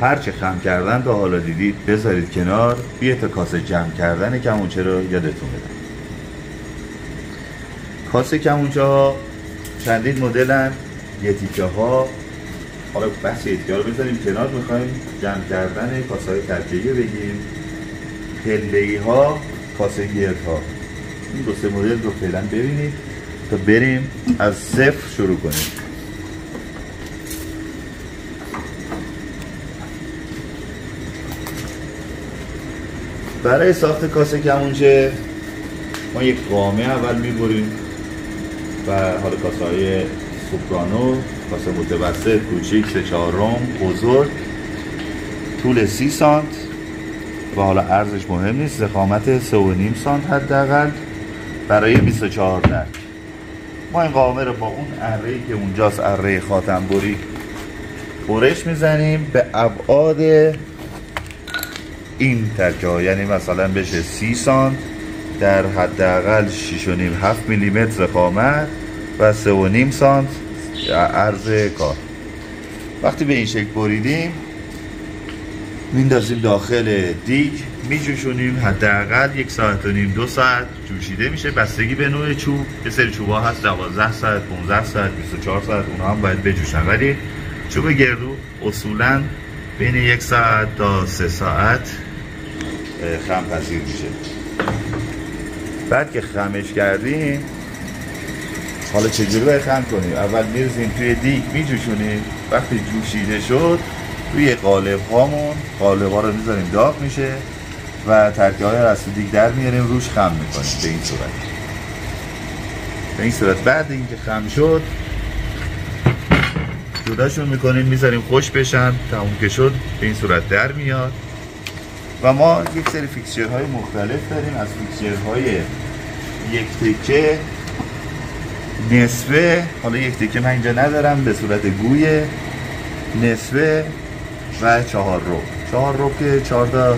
هرچه خم کردن تا حالا دیدید بذارید کنار. بیه تا کاسه جمع کردن کمونچه رو یادتون بدم. کاسه کمونچه ها چندین مدلن. یه تیکه ها، حالا بحث یه تیکه ها رو بذاریم کنار، میخوایم جمع کردن کاسه های ترکیبی بگیم. پله‌ای ها، کاسه گرد ها. این دو سه مدل رو فعلا ببینید تا بریم از صفر شروع کنیم. برای ساخت کاسه کمونچه ما یک قامه اول میبریم و حالا کاسه های سوپرانو، کاسه متوسط، کوچیک، 3/4، بزرگ، طول 30 سانت و حالا عرضش مهم نیست، ضخامت 3.5 سانت حداقل برای 24 درک. ما این قامه رو با اون اره‌ای که اونجاست، اره خاتم بری، برش میزنیم به ابعاد این ترکه ها، یعنی مثلا بشه 30 سانت در حداقل 6.5-7 میلیمتر ضخامت و 3.5 سانت عرض کار. وقتی به این شکل بریدیم میندازیم داخل دیگ، میجوشونیم حداقل 1.5 ساعت 2 ساعت جوشیده میشه، بستگی به نوع چوب. یه سری چوب ها هست 12 ساعت، 15 ساعت، 24 ساعت، اونها هم باید بجوشن، ولی چوب گردو اصولا بین 1 ساعت تا 3 ساعت خم پذیر میشه. بعد که خمش کردیم، حالا چجوری باید خم کنیم؟ اول میرزیم توی دیگ، میجوشونیم. وقتی جوشیده شد توی قالب هامون، قالب ها رو میذاریم داغ میشه و ترکه های رو از تو دیگ در میاریم، روش خم میکنیم. به این صورت بعد اینکه خم شد جداشون میکنیم، میذاریم خوش بشن. تموم که شد به این صورت در میاد. و ما یک سری فیکسچرهای مختلف داریم، از فیکسچرهای یک تکه، نصفه، حالا یک تکه من اینجا ندارم، به صورت گویه، نصفه و 4 ربع. 4 ربع که 4 تا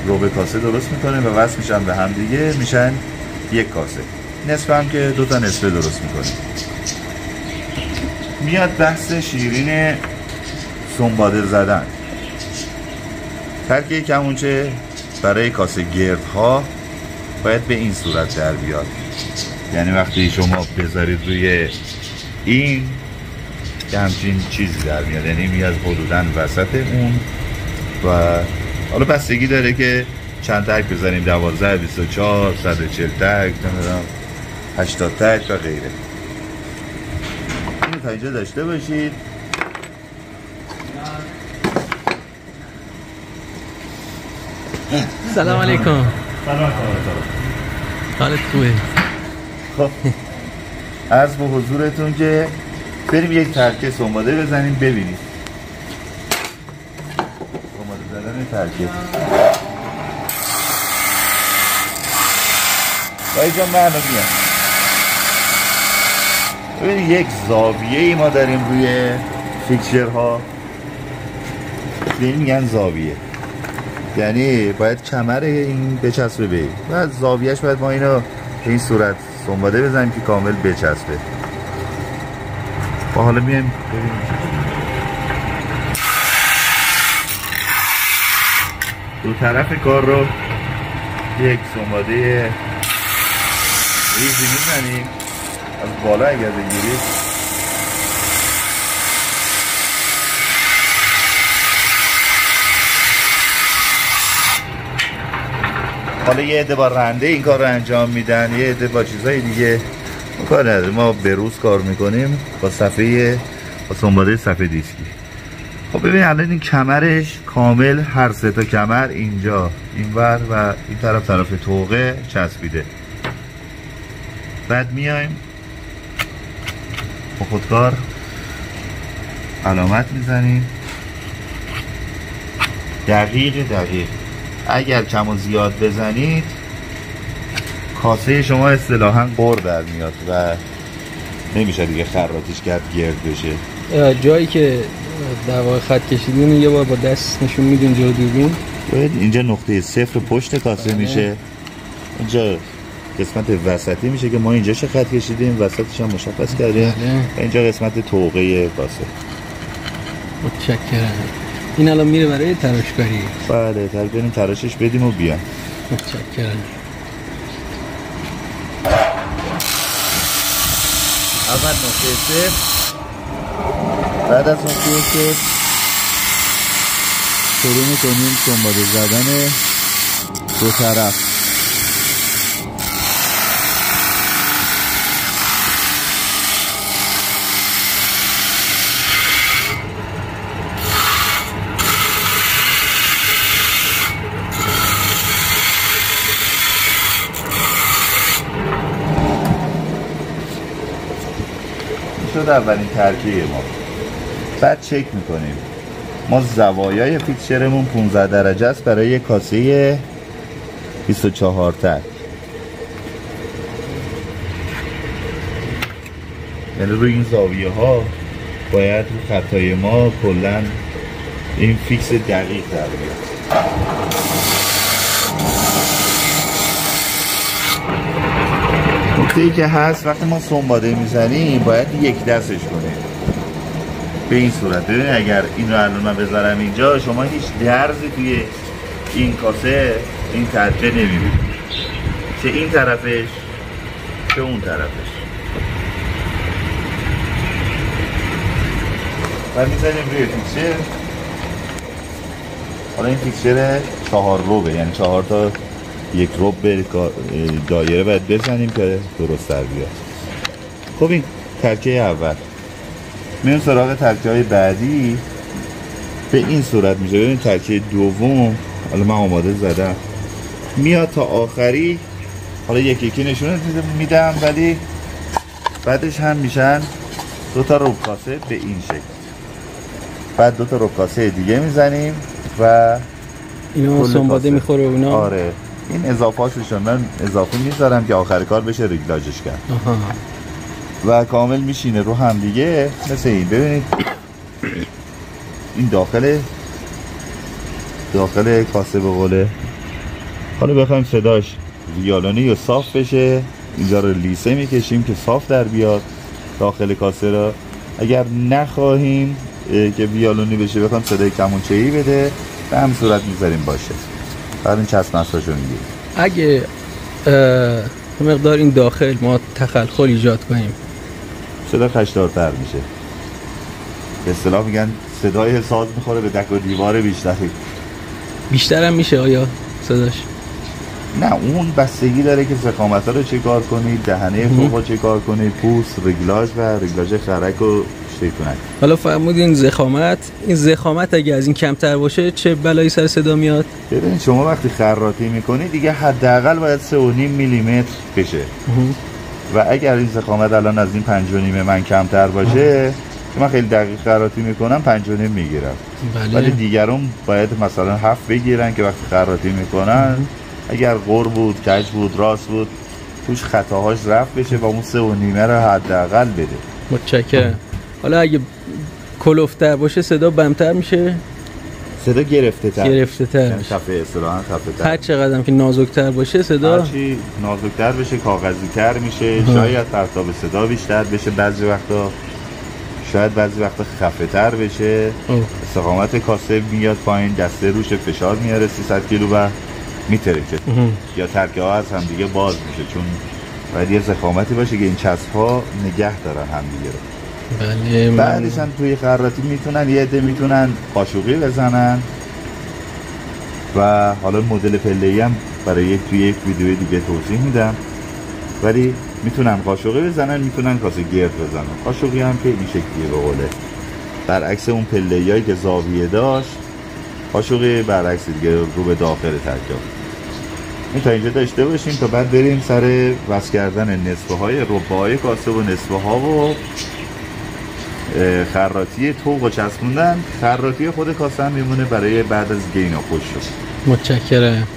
ربع کاسه درست میکنه و وصل میشن به هم دیگه، میشن یک کاسه. نصفه هم که 2 تا نصفه درست میکنه. میاد بحث شیرین سنباده زدن. ترکیب کمونچه برای کاسه گردها باید به این صورت در بیاد. یعنی وقتی شما بذارید روی این که همچین چیزی در میاد، یعنی میاد حدوداً وسط اون. و حالا بستگی داره که چند تک بزنیم، 12، 24، 140 تک، 80 تک و غیره. اینو تا اینجا داشته باشید. سلام علیکم. سلام. حالت خوبه؟ خب عرض به حضورتون که بریم یک ترکه سنباده بزنیم ببینید. سنباده زدن ترکه با اینجا من رو بیان ببینید. یک زاویه ای ما داریم روی فیکسچرها، به این میگن زاویه. یعنی باید کمر این بچسبه به این و زاویهش باید ما اینو به این صورت سنباده بزنیم که کامل بچسبه. و حالا میایم ببینیم دو طرف کار رو یک سنباده ریزی میزنیم. از بالا اگر بگیرید حالا یه عده با رنده این کار رو انجام میدن، یه عده با چیزهای دیگه. کار نداره، ما به روز کار میکنیم با سنباده صفحه دیسکی. خب ببین الان این کمرش کامل، هر سه تا کمر اینجا، اینور و این طرف توقه چسبیده. بعد میایم با خودکار علامت میزنیم دقیق. اگر کم و زیاد بزنید کاسه شما اصطلاحاً قر در میاد و نمیشه دیگه خراطیش کرد گرد بشه. جایی که در واقع خط کشیدین یه بار با دست نشون میدین جلو دوربین. اینجا نقطه صفر پشت کاسه میشه، اینجا قسمت وسطی میشه که ما اینجا چه خط کشیدیم، وسطش هم مشخص کردیم. اینجا قسمت توقه کاسه. متشکرم. این الان میره برای تراشکاری. بله بریم تراشش بدیم و بیام. متشکرم. اول نقطه صفر، بعد از نقطه صفر شروع میکنیم سنباده زدن دو طرف. شد اولین ترکیب ما. بعد چک میکنیم ما زوایای فیکسچرمون 15 درجه است برای کاسه 24 تک، یعنی روی این زاویه ها باید رو خطای ما کلا این فیکس دقیق در بیاد. نکته ای که هست وقتی ما سنباده میزنیم باید یک دستش کنیم به این صورت. ببینید اگر این رو الان من بذارم اینجا شما هیچ درزی توی این کاسه این ترکه نمیبینید، چه این طرفش چه اون طرفش. بعد میزنیم روی فیکسچر. حالا این فیکسچر 4 روبه، یعنی 4 تا یک روب به دایره باید بزنیم که درست در بیاد. خب این ترکه اول. میریم سراغ ترکه های بعدی. به این صورت میشه. ببینید ترکه دوم حالا من آماده زدم میاد تا آخری. حالا یکی نشونه میدم ولی بعدش هم میشن 2 تا ربکاسه به این شکل. بعد 2 تا ربکاسه دیگه میزنیم و اینا سنباده میخوره اونا. آره این اضافه هاشون من اضافه میذارم که آخر کار بشه ریگلاژش کرد. و کامل میشینه رو هم دیگه مثل این. ببینید این داخل کاسه به قوله. حالا بخوایم صداش ویالونی یا صاف بشه اینجا رو لیسه میکشیم که صاف در بیاد داخل کاسه را. اگر نخواهیم که ویالونی بشه بخوایم صدای کمونچه‌ای بده به هم صورت میذاریم باشه. بعد این چسب مساشو میگیریم. اگه مقدار این داخل ما تخلخل ایجاد کنیم صدا خشدارتر میشه. به اصطلاح میگن صدای ساز میخوره به دک و دیوار بیشتر هم میشه. آیا صداش؟ نه اون بستگی داره که ضخامت‌ها رو چه کار کنید، دهنه فوق‌ها چه کار کنید، پوست، ریگلاژ و ریگلاژ خرک رو چه کنید. حالا فرمودین این زخامت اگه از این کمتر باشه چه بلایی سر صدا میاد؟ ببینید شما وقتی خراطی میکنید دیگه حداقل باید 3.5 میلیمتر بشه. و اگر این زخامت الان از این 5.5 من کمتر باشه که من خیلی دقیق خراطی میکنم 5.5 میگیرم. ولی دیگرون باید مثلا 7 بگیرن که وقتی خراطی میکنن اگر غر بود، کج بود، راست بود توش خطاهاش رفت بشه و اون 3.5 رو حداقل بده. متشکرم. حالا اگه کلوفتر باشه صدا بمتر میشه؟ صدا گرفته تر. یعنی خفه اصطلاحاً خفه تر. هر چقدر که نازکتر باشه صدا هرچی نازکتر بشه کاغذی تر میشه. شاید پرتاب صدا بیشتر بشه بعضی وقتا، شاید بعضی وقتا خفه تر بشه. استقامت کاسه میاد پایین، دسته روش فشار میاره 300 کیلو و میترکه یا ترکه ها از هم دیگه باز میشه چون باید یه ضخامتی باشه که این چسب ها نگه دارن هم دیگه رو. بله. بعدش هم توی خراطی میتونن یه عده میتونن قاشقی بزنن و حالا مدل پله‌ای هم برای توی یک ویدیو دیگه توضیح میدم. ولی میتونن قاشقی بزنن، میتونن کاسه گرد بزنن. قاشقی هم که این شکلیه به قوله، برعکس اون پله‌ایایی که زاویه داشت. قاشقی برعکس دیگه رو به داخل ترکیب. این تا اینجا داشته باشیم تا بعد بریم سر وصل کردن نصفه های ربع های کاسه و نصفه ها و خراطی طوق و چسبوندن. خراطی خود کاسه هم میمونه برای بعد از گینا خوش شد. متشکرم.